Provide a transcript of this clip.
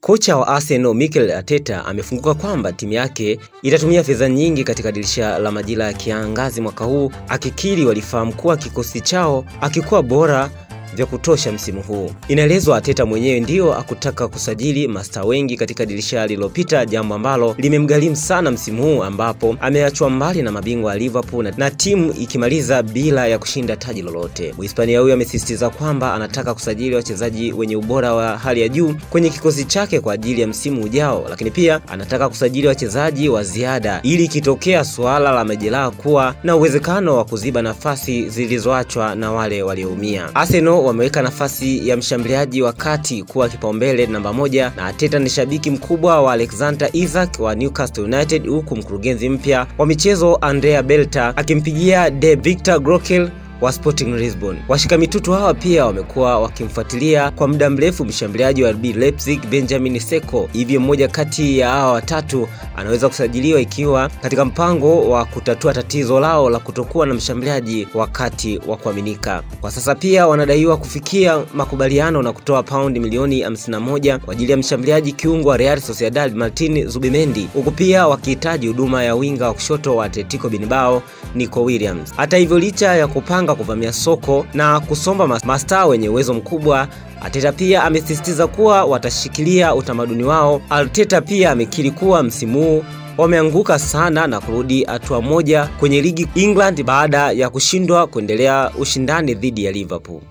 Kocha wa Arsenal Mikel Arteta amefunguka kwamba timu yake itatumia fedha nyingi katika dirisha la majira ya kiangazi mwaka huu, akikiri walifahamu kuwa kikosi chao akikuwa bora vya kutosha msimu huu. Inaelezwa Arteta mwenyewe ndio akutaka kusajili mastaa wengi katika dirisha lililopita, jambo ambalo limemgharimu sana msimu huu, ambapo ameachwa mbali na mabingwa wa Liverpool na timu ikimaliza bila ya kushinda taji lolote. Mhispania huyu amesisitiza kwamba anataka kusajili wachezaji wenye ubora wa hali ya juu kwenye kikosi chake kwa ajili ya msimu ujao, lakini pia anataka kusajili wachezaji wa ziada ili kitokea suala la majeraha kuwa na uwezekano wa kuziba nafasi zilizoachwa na wale walioumia. Arsenal wameweka nafasi ya mshambuliaji wa kati kuwa kipaumbele namba 1, na Arteta ni shabiki mkubwa wa Alexander Isak wa Newcastle United, huku mkurugenzi mpya wa michezo Andrea Belta akimpigia De Victor Grokel wa Sporting Lisbon. Washika mitutu hawa pia wamekuwa wakimfuatilia kwa muda mrefu mshambuliaji wa RB Leipzig Benjamin Sesko. Hivyo mmoja kati ya hawa watatu anaweza kusajiliwa ikiwa katika mpango wa kutatua tatizo lao la kutokuwa na mshambuliaji wakati wa kuaminika. Kwa sasa pia wanadaiwa kufikia makubaliano na kutoa paundi milioni 51 kwa ajili ya mshambuliaji kiungo wa Real Sociedad Martin Zubimendi, huku pia wakihitaji huduma ya winga wa kushoto wa Atletico Bilbao Nico Williams. Hata hivyo, licha ya kupanga kuvamia soko na kusomba mastaa wenye uwezo mkubwa, Arteta pia amesisitiza kuwa watashikilia utamaduni wao. Arteta pia amekiri kuwa msimu huu wameanguka sana na kurudi hatua moja kwenye ligi England baada ya kushindwa kuendelea ushindani dhidi ya Liverpool.